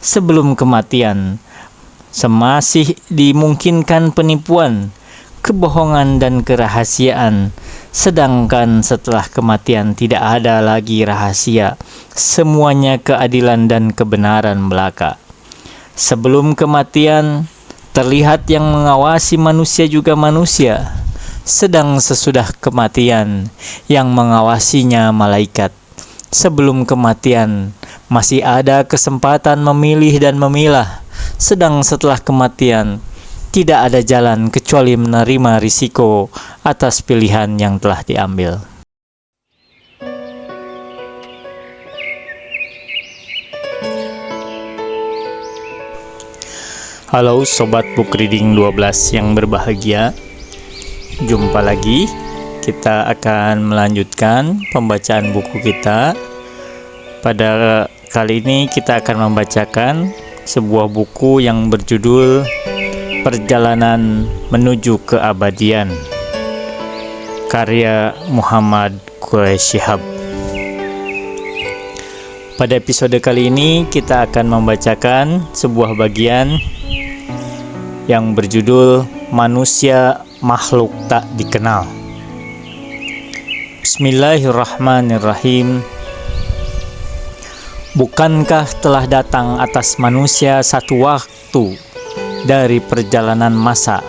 sebelum kematian semasih dimungkinkan penipuan, kebohongan dan kerahasiaan, sedangkan setelah kematian tidak ada lagi rahasia, semuanya keadilan dan kebenaran belaka. Sebelum kematian terlihat yang mengawasi manusia juga manusia, sedang sesudah kematian yang mengawasinya malaikat. Sebelum kematian masih ada kesempatan memilih dan memilah, sedang setelah kematian tidak ada jalan kecuali menerima risiko atas pilihan yang telah diambil. Halo Sobat Book Reading 12 yang berbahagia. Jumpa lagi. Kita akan melanjutkan pembacaan buku kita. Pada kali ini kita akan membacakan sebuah buku yang berjudul Perjalanan Menuju Keabadian, karya Muhammad Quraish Shihab. Pada episode kali ini kita akan membacakan sebuah bagian yang berjudul Manusia Makhluk Tak Dikenal. Bismillahirrahmanirrahim. Bukankah telah datang atas manusia satu waktu dari perjalanan masa,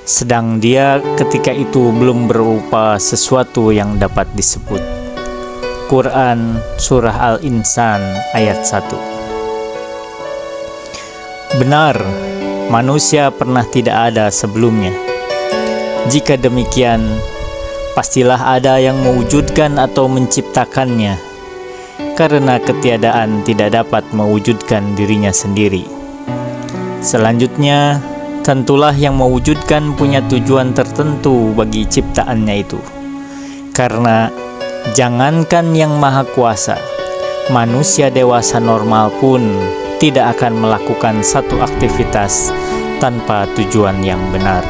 sedang dia ketika itu belum berupa sesuatu yang dapat disebut. Quran Surah Al-Insan ayat 1. Benar, manusia pernah tidak ada sebelumnya. Jika demikian, pastilah ada yang mewujudkan atau menciptakannya, karena ketiadaan tidak dapat mewujudkan dirinya sendiri. Selanjutnya, tentulah yang mewujudkan punya tujuan tertentu bagi ciptaannya itu. Karena jangankan yang maha kuasa, manusia dewasa normal pun tidak akan melakukan satu aktivitas tanpa tujuan yang benar.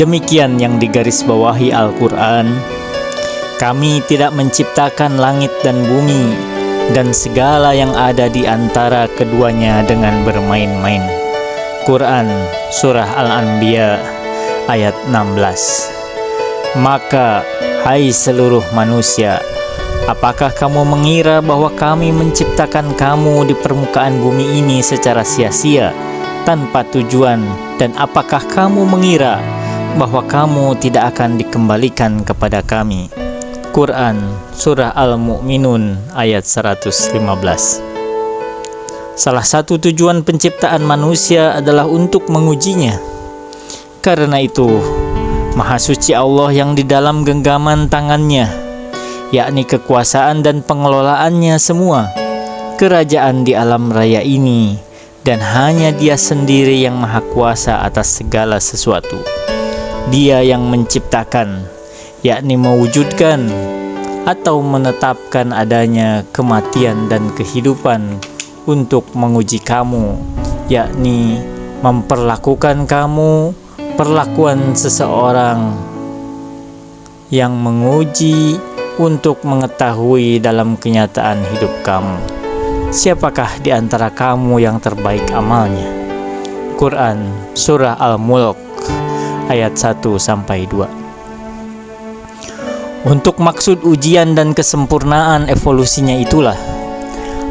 Demikian yang digarisbawahi Al-Quran. Kami tidak menciptakan langit dan bumi dan segala yang ada di antara keduanya dengan bermain-main. Quran Surah Al-Anbiya ayat 16. Maka, hai seluruh manusia, apakah kamu mengira bahwa kami menciptakan kamu di permukaan bumi ini secara sia-sia, tanpa tujuan, dan apakah kamu mengira bahwa kamu tidak akan dikembalikan kepada kami? Quran Surah Al-Mu'minun ayat 115. Salah satu tujuan penciptaan manusia adalah untuk mengujinya. Karena itu, Maha Suci Allah yang di dalam genggaman tangannya, yakni kekuasaan dan pengelolaannya semua, kerajaan di alam raya ini, dan hanya Dia sendiri yang maha kuasa atas segala sesuatu. Dia yang menciptakan, yakni mewujudkan atau menetapkan adanya kematian dan kehidupan untuk menguji kamu, yakni memperlakukan kamu perlakuan seseorang yang menguji untuk mengetahui dalam kenyataan hidup kamu, siapakah di antara kamu yang terbaik amalnya. Quran Surah Al-Mulk ayat 1-2. Untuk maksud ujian dan kesempurnaan evolusinya itulah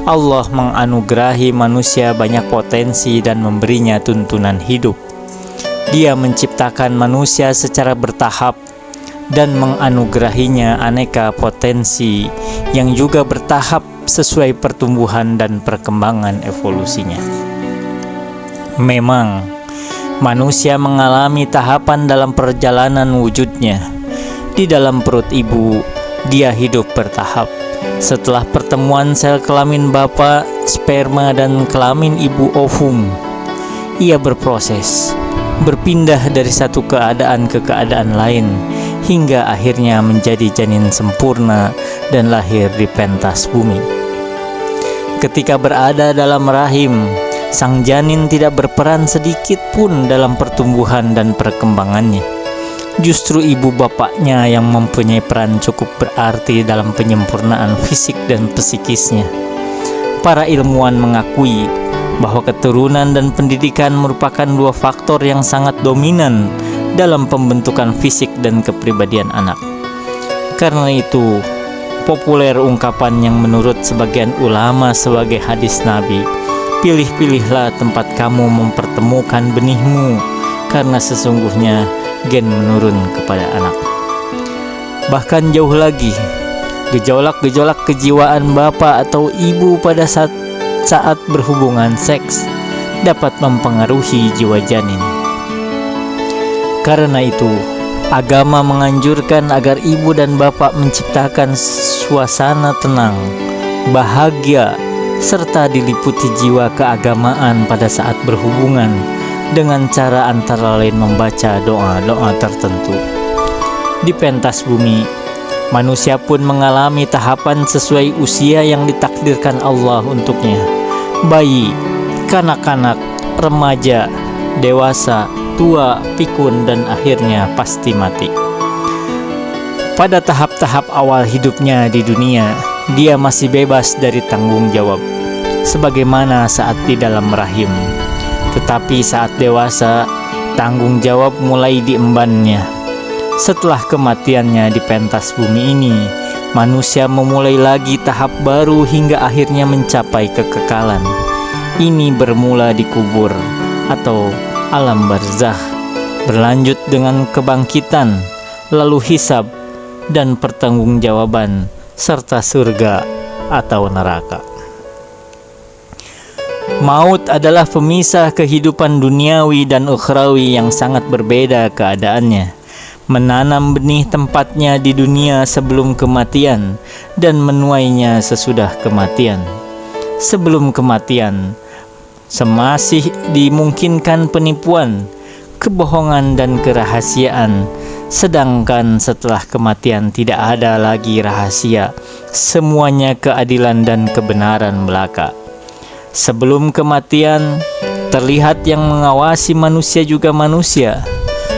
Allah menganugerahi manusia banyak potensi dan memberinya tuntunan hidup. Dia menciptakan manusia secara bertahap dan menganugerahinya aneka potensi yang juga bertahap sesuai pertumbuhan dan perkembangan evolusinya. Memang, manusia mengalami tahapan dalam perjalanan wujudnya. Di dalam perut ibu, dia hidup bertahap. Setelah pertemuan sel kelamin bapa, sperma, dan kelamin ibu ovum, ia berproses, berpindah dari satu keadaan ke keadaan lain, hingga akhirnya menjadi janin sempurna dan lahir di pentas bumi. Ketika berada dalam rahim, sang janin tidak berperan sedikit pun dalam pertumbuhan dan perkembangannya. Justru ibu bapaknya yang mempunyai peran cukup berarti dalam penyempurnaan fisik dan psikisnya. Para ilmuwan mengakui bahwa keturunan dan pendidikan merupakan dua faktor yang sangat dominan dalam pembentukan fisik dan kepribadian anak. Karena itu, populer ungkapan yang menurut sebagian ulama sebagai hadis Nabi, "Pilih-pilihlah tempat kamu mempertemukan benihmu, karena sesungguhnya gen menurun kepada anak." Bahkan jauh lagi, gejolak-gejolak kejiwaan bapak atau ibu pada saat berhubungan seks dapat mempengaruhi jiwa janin. Karena itu, agama menganjurkan agar ibu dan bapak menciptakan suasana tenang, bahagia, serta diliputi jiwa keagamaan pada saat berhubungan dengan cara antara lain membaca doa-doa tertentu. Di pentas bumi, manusia pun mengalami tahapan sesuai usia yang ditakdirkan Allah untuknya. Bayi, kanak-kanak, remaja, dewasa, tua, pikun, dan akhirnya pasti mati. Pada tahap-tahap awal hidupnya di dunia, dia masih bebas dari tanggung jawab, sebagaimana saat di dalam rahim. Tetapi saat dewasa, tanggung jawab mulai diembannya. Setelah kematiannya di pentas bumi ini, manusia memulai lagi tahap baru hingga akhirnya mencapai kekekalan. Ini bermula di kubur atau alam barzakh, berlanjut dengan kebangkitan, lalu hisab dan pertanggungjawaban, serta surga atau neraka. Maut adalah pemisah kehidupan duniawi dan ukhrawi yang sangat berbeda keadaannya. Menanam benih tempatnya di dunia sebelum kematian dan menuainya sesudah kematian. Sebelum kematian, semasih dimungkinkan penipuan, kebohongan, dan kerahasiaan. Sedangkan setelah kematian tidak ada lagi rahasia, semuanya keadilan dan kebenaran belaka. Sebelum kematian, terlihat yang mengawasi manusia juga manusia.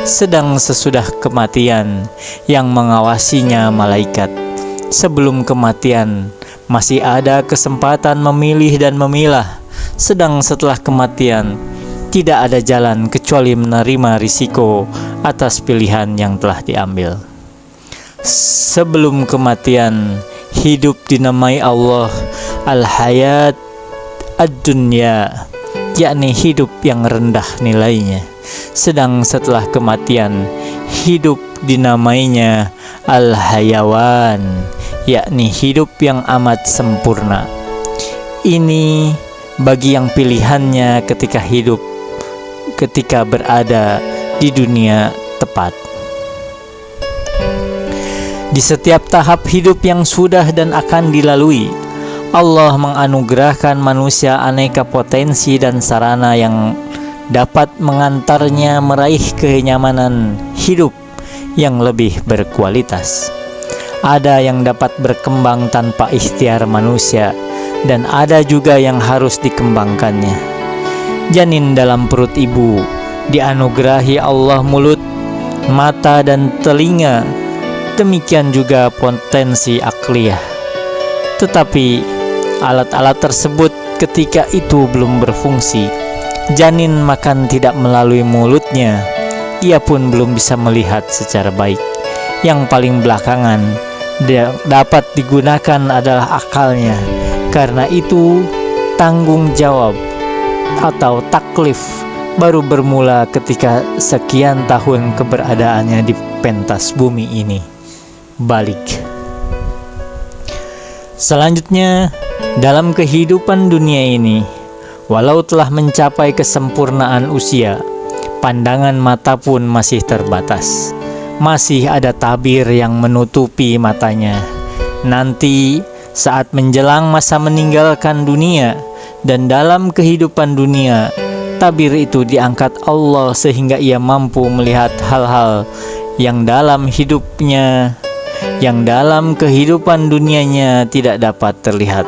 Sedang sesudah kematian, yang mengawasinya malaikat. Sebelum kematian, masih ada kesempatan memilih dan memilah. Sedang setelah kematian, tidak ada jalan kecuali menerima risiko atas pilihan yang telah diambil. Sebelum kematian, hidup dinamai Allah al-hayat ad-dunya, yakni hidup yang rendah nilainya. Sedang setelah kematian, hidup dinamainya al-hayawan, yakni hidup yang amat sempurna. Ini bagi yang pilihannya ketika berada di dunia tepat. Di setiap tahap hidup yang sudah dan akan dilalui, Allah menganugerahkan manusia aneka potensi dan sarana yang dapat mengantarnya meraih kenyamanan hidup yang lebih berkualitas. Ada yang dapat berkembang tanpa ikhtiar manusia, dan ada juga yang harus dikembangkannya. Janin dalam perut ibu dianugerahi Allah mulut, mata, dan telinga. Demikian juga potensi akliyah. Tetapi alat-alat tersebut ketika itu belum berfungsi. Janin makan tidak melalui mulutnya. Ia pun belum bisa melihat secara baik. Yang paling belakangan dapat digunakan adalah akalnya. Karena itu, tanggung jawab atau taklif baru bermula ketika sekian tahun keberadaannya di pentas bumi ini balik. Selanjutnya, dalam kehidupan dunia ini, walau telah mencapai kesempurnaan usia, pandangan mata pun masih terbatas. Masih ada tabir yang menutupi matanya. Nanti saat menjelang masa meninggalkan dunia dan dalam kehidupan dunia, tabir itu diangkat Allah sehingga ia mampu melihat hal-hal yang dalam hidupnya, yang dalam kehidupan dunianya tidak dapat terlihat.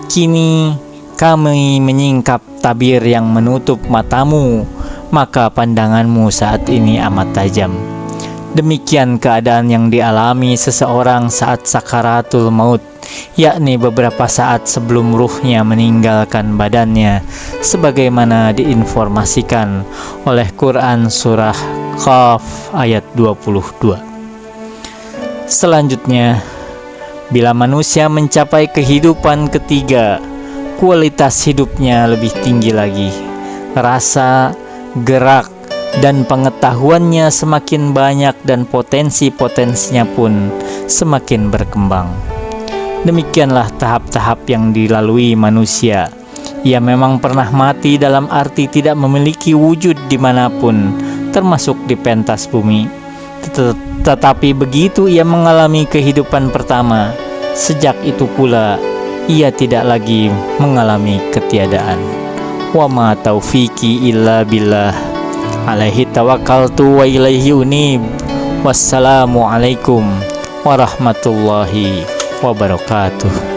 Kini kami menyingkap tabir yang menutup matamu, maka pandanganmu saat ini amat tajam. Demikian keadaan yang dialami seseorang saat sakaratul maut, yakni beberapa saat sebelum ruhnya meninggalkan badannya, sebagaimana diinformasikan oleh Quran surah Qaf ayat 22. Selanjutnya, bila manusia mencapai kehidupan ketiga, kualitas hidupnya lebih tinggi lagi. Rasa, gerak, dan pengetahuannya semakin banyak dan potensi-potensinya pun semakin berkembang. Demikianlah tahap-tahap yang dilalui manusia. Ia memang pernah mati dalam arti tidak memiliki wujud dimanapun, termasuk di pentas bumi. Tetapi begitu ia mengalami kehidupan pertama, sejak itu pula ia tidak lagi mengalami ketiadaan. Wa ma taufiqi illa billah, alaihi tawakkaltu wa ilaihi unib. Wassalamualaikum warahmatullahi wabarakatuh.